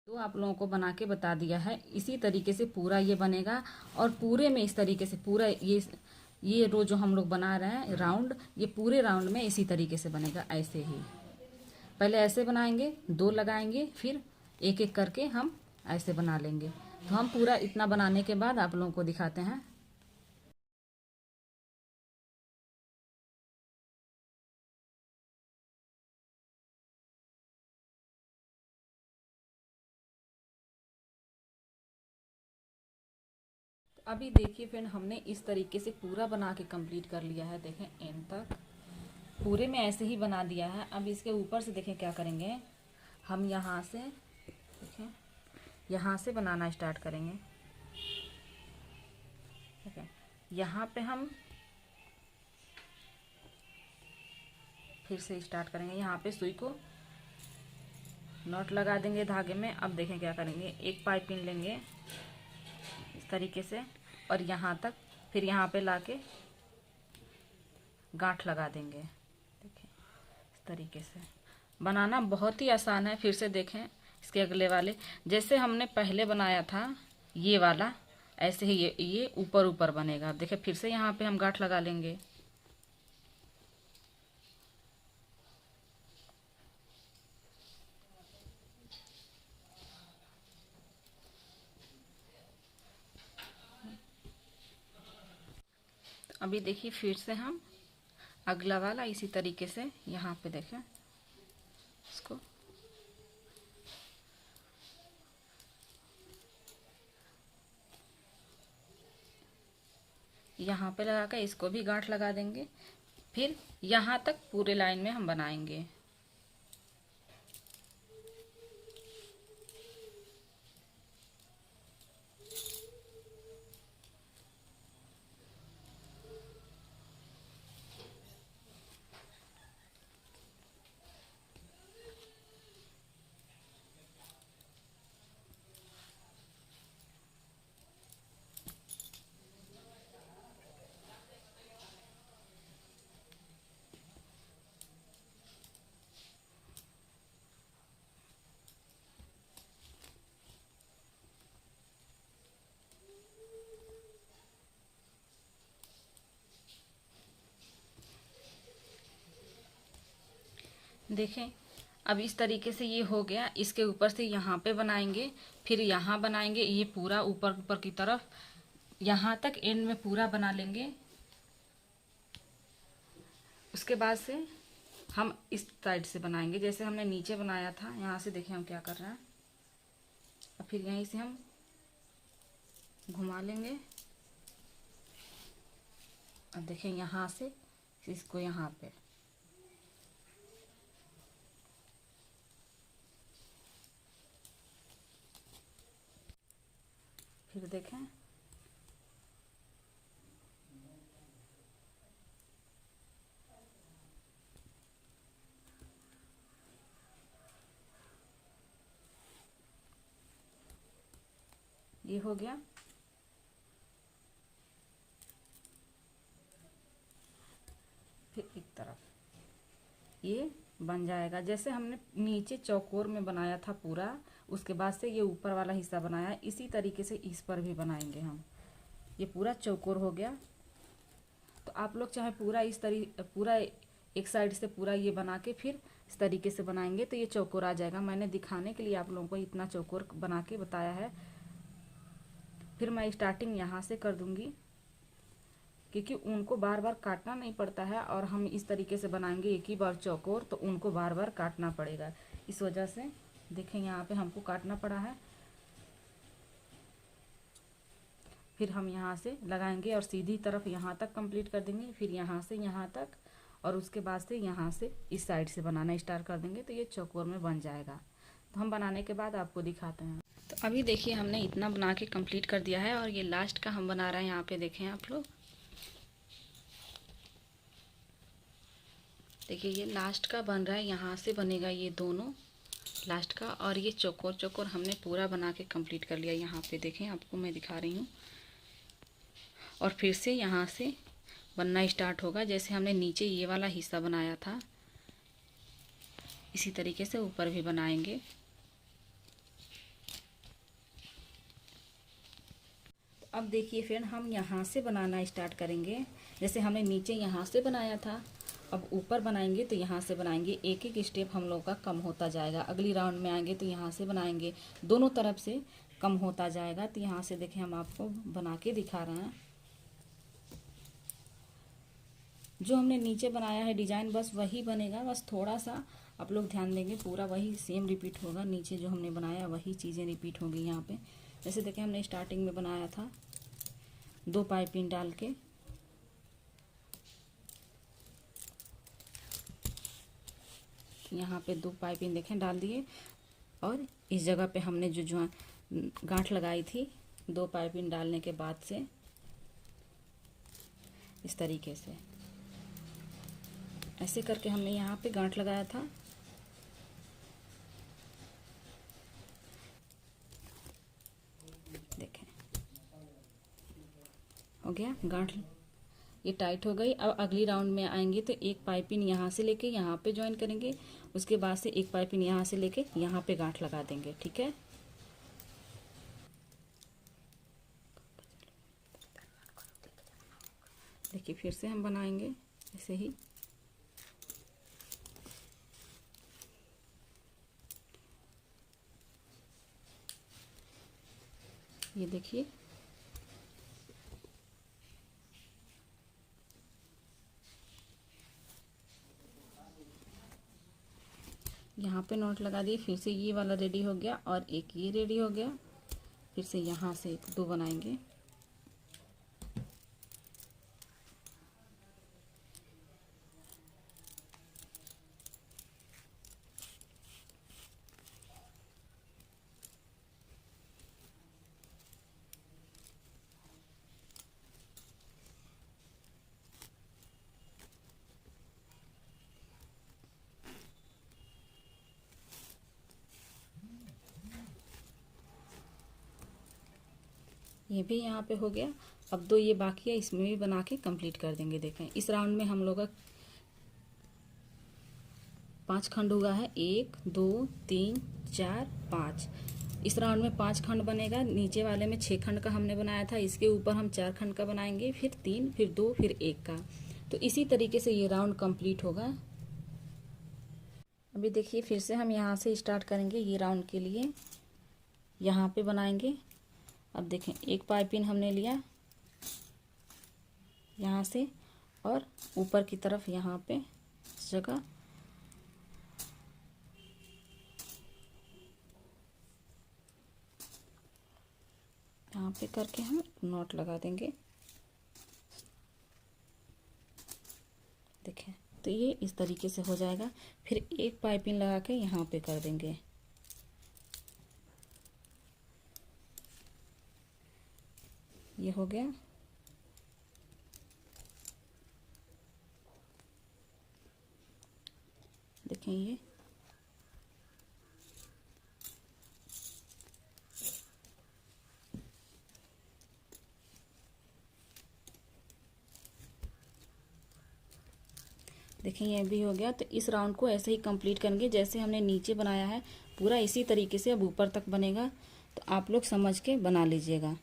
तो आप लोगों को बना के बता दिया है। इसी तरीके से पूरा ये बनेगा और पूरे में इस तरीके से पूरा ये रो जो हम लोग बना रहे हैं राउंड, ये पूरे राउंड में इसी तरीके से बनेगा। ऐसे ही पहले ऐसे बनाएंगे, दो लगाएंगे, फिर एक एक करके हम ऐसे बना लेंगे। तो हम पूरा इतना बनाने के बाद आप लोगों को दिखाते हैं। अभी देखिए फ्रेंड, हमने इस तरीके से पूरा बना के कंप्लीट कर लिया है। देखें एंड तक पूरे में ऐसे ही बना दिया है। अब इसके ऊपर से देखें क्या करेंगे, हम यहाँ से देखें, यहाँ से बनाना स्टार्ट करेंगे। ठीक है, यहाँ पे हम फिर से स्टार्ट करेंगे। यहाँ पे सुई को नॉट लगा देंगे धागे में। अब देखें क्या करेंगे, एक पाइपिंग लेंगे इस तरीके से और यहाँ तक, फिर यहाँ पे लाके गांठ लगा देंगे। देखिए इस तरीके से बनाना बहुत ही आसान है। फिर से देखें इसके अगले वाले, जैसे हमने पहले बनाया था ये वाला, ऐसे ही ये ऊपर ऊपर बनेगा। अब देखिए फिर से यहाँ पे हम गांठ लगा लेंगे। अभी देखिए फिर से हम अगला वाला इसी तरीके से यहाँ पे देखें इसको, यहाँ पे लगा कर इसको भी गांठ लगा देंगे। फिर यहाँ तक पूरे लाइन में हम बनाएंगे। देखें अब इस तरीके से ये हो गया। इसके ऊपर से यहाँ पे बनाएंगे, फिर यहाँ बनाएंगे, ये पूरा ऊपर ऊपर की तरफ यहाँ तक एंड में पूरा बना लेंगे। उसके बाद से हम इस साइड से बनाएंगे, जैसे हमने नीचे बनाया था। यहाँ से देखें हम क्या कर रहे हैं, और फिर यहीं से हम घुमा लेंगे। अब देखें यहाँ से इसको यहाँ पे, फिर देखें ये हो गया। फिर एक तरफ ये बन जाएगा, जैसे हमने नीचे चौकोर में बनाया था पूरा, उसके बाद से ये ऊपर वाला हिस्सा बनाया, इसी तरीके से इस पर भी बनाएंगे हम। ये पूरा चौकोर हो गया। तो आप लोग चाहे पूरा पूरा एक साइड से पूरा ये बना के फिर इस तरीके से बनाएंगे तो ये चौकोर आ जाएगा। मैंने दिखाने के लिए आप लोगों को इतना चौकोर बना के बताया है। फिर मैं स्टार्टिंग यहाँ से कर दूंगी, क्योंकि उनको बार बार काटना नहीं पड़ता है, और हम इस तरीके से बनाएंगे एक ही बार चौकोर, तो उनको बार बार काटना पड़ेगा। इस वजह से देखें यहाँ पे हमको काटना पड़ा है। फिर हम यहाँ से लगाएंगे और सीधी तरफ यहाँ तक कंप्लीट कर देंगे, फिर यहाँ से यहाँ तक, और उसके बाद से यहाँ से इस साइड से बनाना स्टार्ट कर देंगे तो ये चौकोर में बन जाएगा। तो हम बनाने के बाद आपको दिखाते हैं। तो अभी देखिए हमने इतना बना के कंप्लीट कर दिया है, और ये लास्ट का हम बना रहे हैं। यहाँ पे देखें आप लोग, देखिए ये लास्ट का बन रहा है। यहाँ से बनेगा ये दोनों लास्ट का, और ये चौकोर चौकोर हमने पूरा बना के कंप्लीट कर लिया। यहाँ पे देखें, आपको मैं दिखा रही हूँ। और फिर से यहाँ से बनना स्टार्ट होगा, जैसे हमने नीचे ये वाला हिस्सा बनाया था, इसी तरीके से ऊपर भी बनाएंगे। अब देखिए फ्रेंड, हम यहाँ से बनाना स्टार्ट करेंगे। जैसे हमने नीचे यहाँ से बनाया था, अब ऊपर बनाएंगे तो यहाँ से बनाएंगे। एक एक स्टेप हम लोग का कम होता जाएगा। अगली राउंड में आएंगे तो यहाँ से बनाएंगे, दोनों तरफ से कम होता जाएगा। तो यहाँ से देखें, हम आपको बना के दिखा रहे हैं। जो हमने नीचे बनाया है डिजाइन, बस वही बनेगा, बस थोड़ा सा आप लोग ध्यान देंगे, पूरा वही सेम रिपीट होगा। नीचे जो हमने बनाया वही चीज़ें रिपीट होंगी यहाँ पे। जैसे देखें, हमने स्टार्टिंग में बनाया था 2 पाइपिंग डाल के, यहाँ पे 2 पाइपिंग देखें डाल दिए, और इस जगह पे हमने जो गांठ लगाई थी 2 पाइपिंग डालने के बाद से इस तरीके से ऐसे करके हमने यहाँ पे गांठ लगाया था। देखें, हो गया गांठ, ये टाइट हो गई। अब अगली राउंड में आएंगे तो एक पाइपिंग यहाँ से लेके यहाँ पे ज्वाइन करेंगे, उसके बाद से एक पाइपिंग यहाँ से लेके यहाँ पे गांठ लगा देंगे। ठीक है, देखिए फिर से हम बनाएंगे ऐसे ही। ये देखिए, यहाँ पे नॉट लगा दिए, फिर से ये वाला रेडी हो गया और एक ये रेडी हो गया। फिर से यहाँ से 2 बनाएंगे। ये भी यहाँ पे हो गया। अब 2 ये बाकी है, इसमें भी बना के कंप्लीट कर देंगे। देखें, इस राउंड में हम लोग का 5 खंड हुआ है, 1 2 3 4 5। इस राउंड में 5 खंड बनेगा। नीचे वाले में 6 खंड का हमने बनाया था, इसके ऊपर हम 4 खंड का बनाएंगे, फिर 3, फिर 2, फिर 1 का। तो इसी तरीके से ये राउंड कंप्लीट होगा। अभी देखिए, फिर से हम यहाँ से स्टार्ट करेंगे। ये राउंड के लिए यहाँ पे बनाएंगे। अब देखें, एक पाइपिंग हमने लिया यहाँ से और ऊपर की तरफ यहाँ पे इस जगह यहाँ पे करके हम नॉट लगा देंगे। देखें, तो ये इस तरीके से हो जाएगा। फिर एक पाइपिंग लगा के यहाँ पे कर देंगे। ये हो गया। देखें, ये देखें, ये भी हो गया। तो इस राउंड को ऐसे ही कंप्लीट करेंगे जैसे हमने नीचे बनाया है, पूरा इसी तरीके से अब ऊपर तक बनेगा। तो आप लोग समझ के बना लीजिएगा।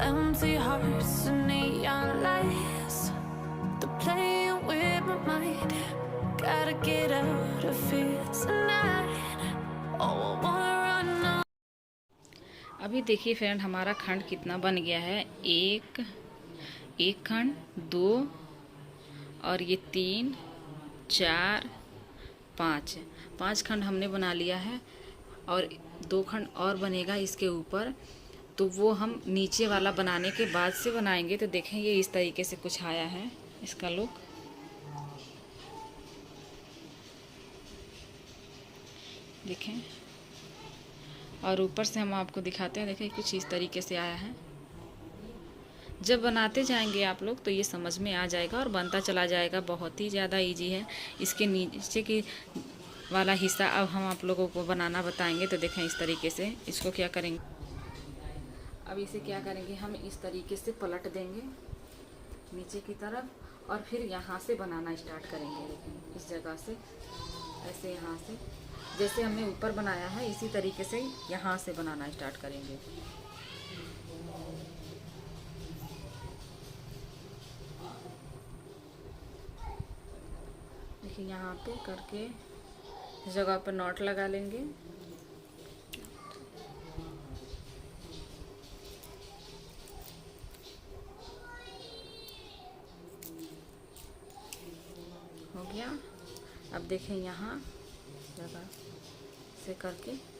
Empty hearts and neon lights, they're playing with my mind. Gotta get out of here tonight. Oh, I wanna run on. अभी देखिए फ्रेंड, हमारा खंड कितना बन गया है। एक खंड, 2 और ये 3 4 5 खंड हमने बना लिया है। और 2 खंड और बनेगा इसके ऊपर, तो वो हम नीचे वाला बनाने के बाद से बनाएंगे। तो देखें, ये इस तरीके से कुछ आया है इसका लुक। देखें, और ऊपर से हम आपको दिखाते हैं। देखें, कुछ इस तरीके से आया है। जब बनाते जाएंगे आप लोग तो ये समझ में आ जाएगा और बनता चला जाएगा। बहुत ही ज़्यादा इजी है। इसके नीचे की वाला हिस्सा अब हम आप लोगों को बनाना बताएंगे। तो देखें, इस तरीके से इसको क्या करेंगे, अब इसे क्या करेंगे, हम इस तरीके से पलट देंगे नीचे की तरफ और फिर यहाँ से बनाना स्टार्ट करेंगे। देखें इस जगह से ऐसे, यहाँ से जैसे हमने ऊपर बनाया है इसी तरीके से यहाँ से बनाना स्टार्ट करेंगे। देखिए यहाँ पे करके इस जगह पर नॉट लगा लेंगे। हो गया। अब देखें यहाँ जगह से करके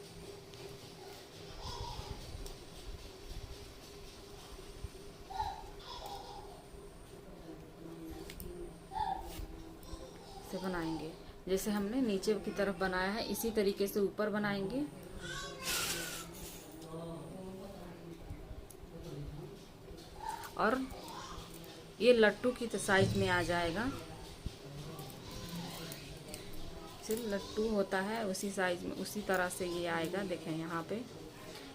से बनाएंगे। जैसे हमने नीचे की तरफ बनाया है इसी तरीके से ऊपर बनाएंगे। और ये लट्टू की साइज में आ जाएगा। लट्टू होता है उसी साइज में, उसी तरह से ये आएगा। देखें यहाँ पे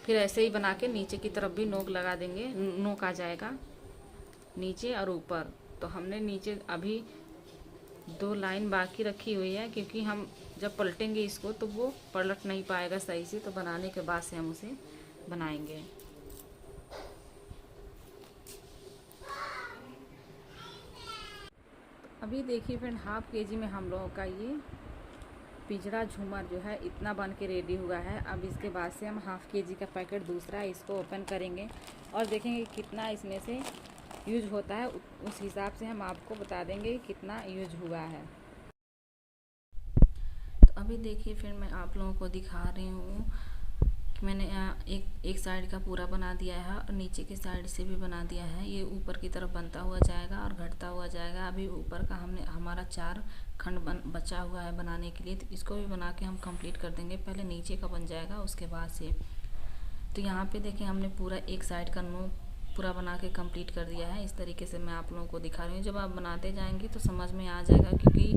फिर ऐसे ही बना के नीचे की तरफ भी नोक लगा देंगे, नोक आ जाएगा नीचे और ऊपर। तो हमने नीचे अभी 2 लाइन बाकी रखी हुई है, क्योंकि हम जब पलटेंगे इसको तो वो पलट नहीं पाएगा सही से, तो बनाने के बाद से हम उसे बनाएंगे। अभी देखिए फ्रेंड, हाफ केजी में हम लोगों का ये पिंजरा झूमर जो है इतना बन के रेडी हुआ है। अब इसके बाद से हम हाफ केजी का पैकेट दूसरा इसको ओपन करेंगे और देखेंगे कितना इसमें से यूज होता है। उस हिसाब से हम आपको बता देंगे कितना यूज हुआ है। तो अभी देखिए फिर मैं आप लोगों को दिखा रही हूँ कि मैंने एक साइड का पूरा बना दिया है और नीचे की साइड से भी बना दिया है। ये ऊपर की तरफ बनता हुआ जाएगा और घटता हुआ जाएगा। अभी ऊपर का हमारा 4 खंड बचा हुआ है बनाने के लिए, तो इसको भी बना के हम कंप्लीट कर देंगे। पहले नीचे का बन जाएगा उसके बाद से। तो यहाँ पे देखिए हमने पूरा एक साइड का नोक पूरा बना के कंप्लीट कर दिया है। इस तरीके से मैं आप लोगों को दिखा रही हूँ। जब आप बनाते जाएंगे तो समझ में आ जाएगा, क्योंकि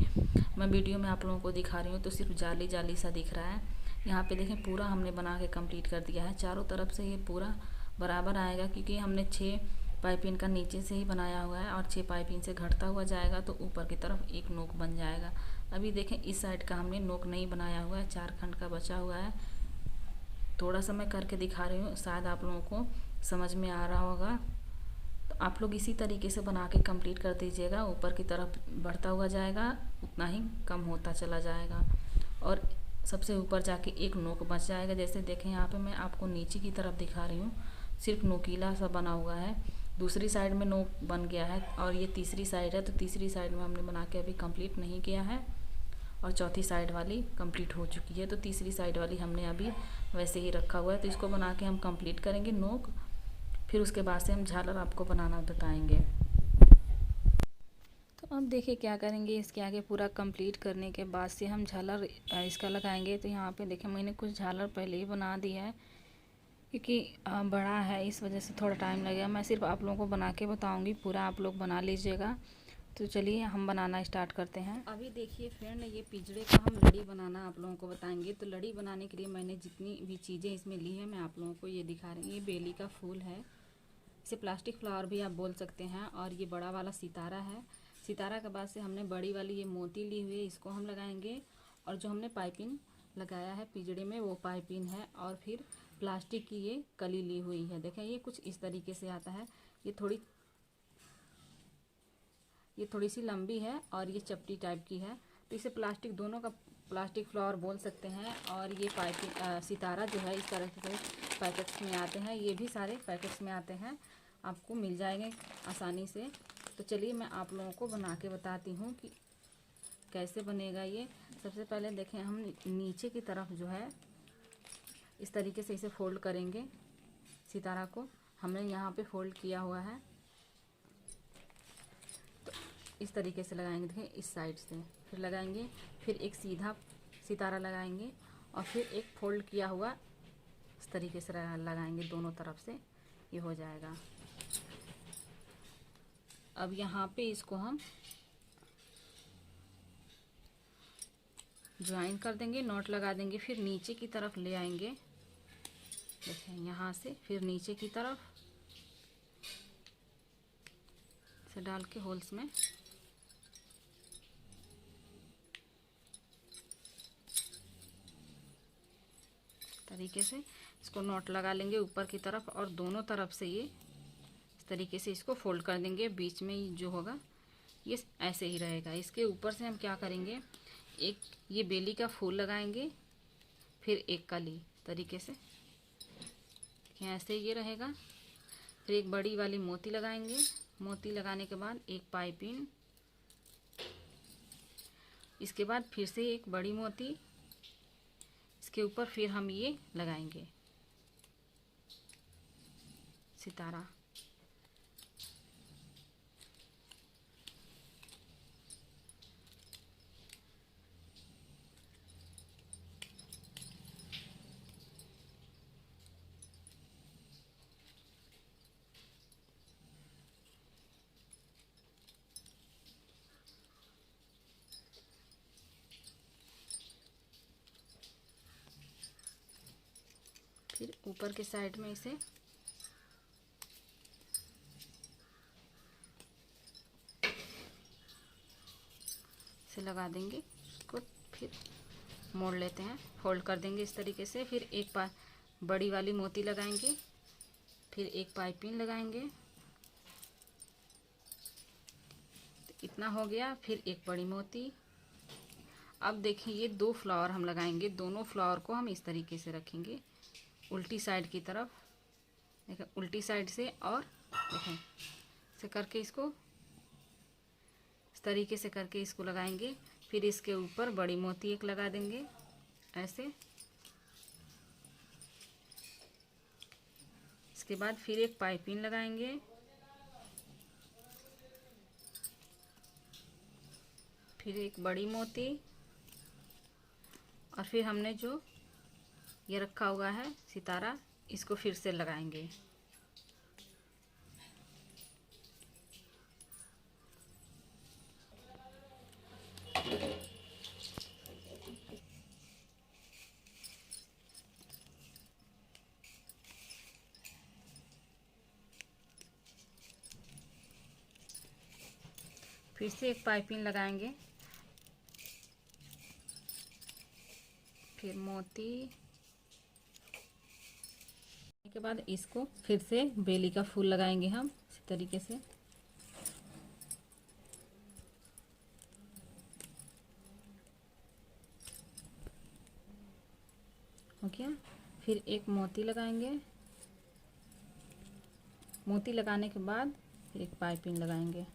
मैं वीडियो में आप लोगों को दिखा रही हूँ तो सिर्फ जाली जाली सा दिख रहा है। यहाँ पे देखें पूरा हमने बना के कंप्लीट कर दिया है। चारों तरफ से ये पूरा बराबर आएगा, क्योंकि हमने 6 पाइपिंग का नीचे से ही बनाया हुआ है और 6 पाइपिंग से घटता हुआ जाएगा तो ऊपर की तरफ एक नोक बन जाएगा। अभी देखें इस साइड का हमने नोक नहीं बनाया हुआ है, 4 खंड का बचा हुआ है। थोड़ा सा मैं करके दिखा रही हूँ, शायद आप लोगों को समझ में आ रहा होगा। तो आप लोग इसी तरीके से बना के कंप्लीट कर दीजिएगा। ऊपर की तरफ बढ़ता हुआ जाएगा, उतना ही कम होता चला जाएगा और सबसे ऊपर जाके एक नोक बच जाएगा। जैसे देखें यहाँ पे मैं आपको नीचे की तरफ दिखा रही हूँ, सिर्फ नोकीला सा बना हुआ है। दूसरी साइड में नोक बन गया है और ये तीसरी साइड है, तो तीसरी साइड में हमने बना के अभी कंप्लीट नहीं किया है और चौथी साइड वाली कंप्लीट हो चुकी है। तो तीसरी साइड वाली हमने अभी वैसे ही रखा हुआ है। तो इसको बना के हम कंप्लीट करेंगे नोक, फिर उसके बाद से हम झालर आपको बनाना बताएंगे। तो अब देखिए क्या करेंगे, इसके आगे पूरा कंप्लीट करने के बाद से हम झालर इसका लगाएंगे। तो यहाँ पे देखिए मैंने कुछ झालर पहले ही बना दिया है, क्योंकि बड़ा है इस वजह से थोड़ा टाइम लगेगा। मैं सिर्फ आप लोगों को बना के बताऊँगी, पूरा आप लोग बना लीजिएगा। तो चलिए हम बनाना स्टार्ट करते हैं। अभी देखिए फ्रेंड, ये पिंजरे का हम लड़ी बनाना आप लोगों को बताएंगे। तो लड़ी बनाने के लिए मैंने जितनी भी चीज़ें इसमें ली है मैं आप लोगों को ये दिखा रही हूँ। ये बेली का फूल है, इसे प्लास्टिक फ्लावर भी आप बोल सकते हैं। और ये बड़ा वाला सितारा है। सितारा के बाद से हमने बड़ी वाली ये मोती ली हुई है, इसको हम लगाएंगे। और जो हमने पाइपिंग लगाया है पिंजरे में वो पाइपिंग है। और फिर प्लास्टिक की ये कली ली हुई है। देखें ये कुछ इस तरीके से आता है। ये थोड़ी सी लंबी है और ये चपटी टाइप की है। तो इसे प्लास्टिक, दोनों का प्लास्टिक फ्लावर बोल सकते हैं। और ये पाइपिंग सितारा जो है इस तरह से पैकेट्स में आते हैं। ये भी सारे पैकेट्स में आते हैं, आपको मिल जाएंगे आसानी से। तो चलिए मैं आप लोगों को बना के बताती हूँ कि कैसे बनेगा ये। सबसे पहले देखें हम नीचे की तरफ जो है इस तरीके से इसे फोल्ड करेंगे। सितारा को हमने यहाँ पे फोल्ड किया हुआ है, तो इस तरीके से लगाएंगे। देखें इस साइड से फिर लगाएंगे, फिर एक सीधा सितारा लगाएंगे और फिर एक फोल्ड किया हुआ इस तरीके से लगाएंगे दोनों तरफ से, ये हो जाएगा। अब यहाँ पे इसको हम ज्वाइन कर देंगे, नॉट लगा देंगे। फिर नीचे की तरफ ले आएंगे देखें यहाँ से फिर नीचे की तरफ से डाल के होल्स में तरीके से इसको नॉट लगा लेंगे ऊपर की तरफ, और दोनों तरफ से ये इस तरीके से इसको फोल्ड कर देंगे। बीच में जो होगा ये ऐसे ही रहेगा। इसके ऊपर से हम क्या करेंगे, एक ये बेली का फूल लगाएंगे, फिर एक कली तरीके से ऐसे ये रहेगा। फिर एक बड़ी वाली मोती लगाएंगे। मोती लगाने के बाद एक पाइपिंग, इसके बाद फिर से एक बड़ी मोती, इसके ऊपर फिर हम ये लगाएंगे सितारा। फिर ऊपर के साइड में इसे लगा देंगे। इसको फिर मोड़ लेते हैं, फोल्ड कर देंगे इस तरीके से। फिर एक बड़ी वाली मोती लगाएंगे, फिर एक पाइपिंग लगाएंगे। तो इतना हो गया। फिर एक बड़ी मोती। अब देखिए ये 2 फ्लावर हम लगाएंगे। दोनों फ्लावर को हम इस तरीके से रखेंगे उल्टी साइड की तरफ। देखें उल्टी साइड से, और देखें ऐसे करके इसको इस तरीके से करके इसको लगाएंगे। फिर इसके ऊपर बड़ी मोती एक लगा देंगे ऐसे। इसके बाद फिर एक पाइपिंग लगाएंगे, फिर एक बड़ी मोती, और फिर हमने जो ये रखा हुआ है सितारा, इसको फिर से लगाएंगे। फिर से एक पाइपिंग लगाएंगे, फिर मोती के बाद इसको फिर से बेली का फूल लगाएंगे हम इसी तरीके से। हो गया। फिर एक मोती लगाएंगे। मोती लगाने के बाद फिर एक पाइपिंग लगाएंगे।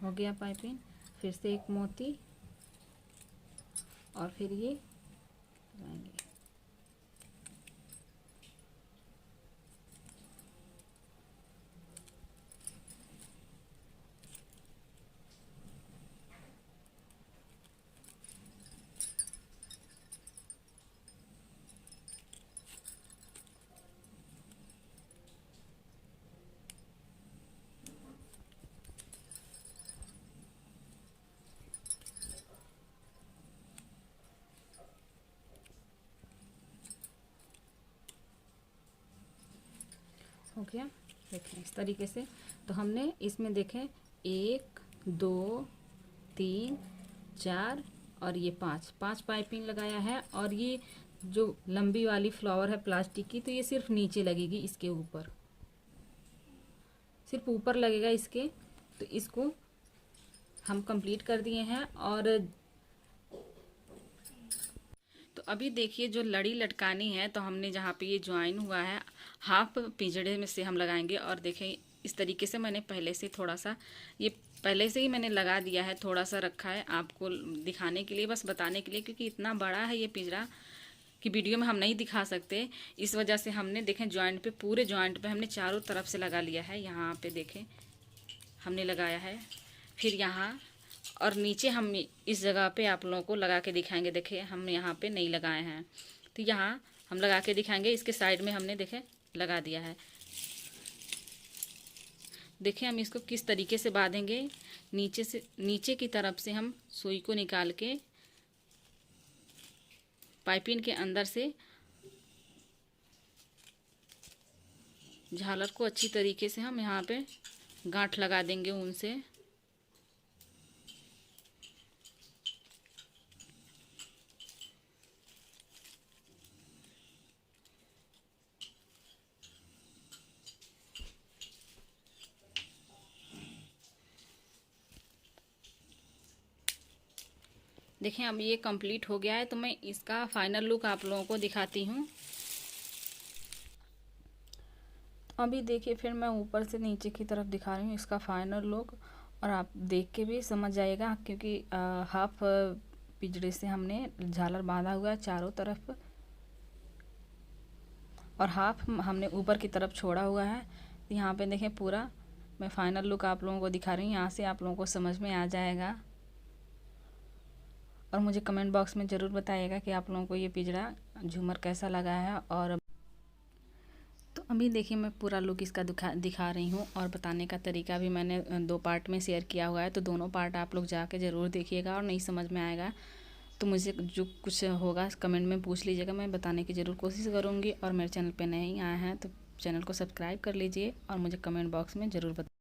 हो गया पाइपिंग। फिर से एक मोती, और फिर ये लगाएंगे। हो गया। देखें इस तरीके से। तो हमने इसमें देखें 1 2 3 4 और ये 5 पाइपिंग लगाया है। और ये जो लंबी वाली फ्लावर है प्लास्टिक की, तो ये सिर्फ नीचे लगेगी, इसके ऊपर सिर्फ ऊपर लगेगा इसके। तो इसको हम कंप्लीट कर दिए हैं। और तो अभी देखिए जो लड़ी लटकानी है, तो हमने जहाँ पे ये ज्वाइन हुआ है हाफ पिंजड़े में से हम लगाएंगे। और देखें इस तरीके से मैंने पहले से थोड़ा सा ये पहले से ही मैंने लगा दिया है, थोड़ा सा रखा है आपको दिखाने के लिए, बस बताने के लिए, क्योंकि इतना बड़ा है ये पिंजरा कि वीडियो में हम नहीं दिखा सकते। इस वजह से हमने देखें जॉइंट पे, पूरे जॉइंट पे हमने चारों तरफ से लगा लिया है। यहाँ पे देखें हमने लगाया है। फिर यहाँ और नीचे हम इस जगह पे आप लोगों को लगा के दिखाएंगे। देखें हम यहाँ पे नहीं लगाए हैं, तो यहाँ हम लगा के दिखाएंगे। इसके साइड में हमने देखें लगा दिया है। देखें हम इसको किस तरीके से बांधेंगे। नीचे की तरफ से हम सुई को निकाल के पाइपिंग के अंदर से झालर को अच्छी तरीके से हम यहाँ पे गांठ लगा देंगे ऊन से। देखें अब ये कंप्लीट हो गया है, तो मैं इसका फाइनल लुक आप लोगों को दिखाती हूँ। अभी देखिए फिर मैं ऊपर से नीचे की तरफ दिखा रही हूँ इसका फाइनल लुक, और आप देख के भी समझ जाएगा क्योंकि हाफ पिजड़े से हमने झालर बांधा हुआ है चारों तरफ, और हाफ हमने ऊपर की तरफ छोड़ा हुआ है। यहाँ पे देखें पूरा मैं फाइनल लुक आप लोगों को दिखा रही हूँ, यहाँ से आप लोगों को समझ में आ जाएगा। और मुझे कमेंट बॉक्स में ज़रूर बताइएगा कि आप लोगों को ये पिजड़ा झूमर कैसा लगा है। और तो अभी देखिए मैं पूरा लुक इसका दिखा रही हूँ, और बताने का तरीका भी मैंने 2 पार्ट में शेयर किया हुआ है, तो दोनों पार्ट आप लोग जाके ज़रूर देखिएगा। और नहीं समझ में आएगा तो मुझे जो कुछ होगा कमेंट में पूछ लीजिएगा, मैं बताने की ज़रूर कोशिश करूँगी। और मेरे चैनल पे नए आए हैं तो चैनल को सब्सक्राइब कर लीजिए और मुझे कमेंट बॉक्स में ज़रूर बताइए।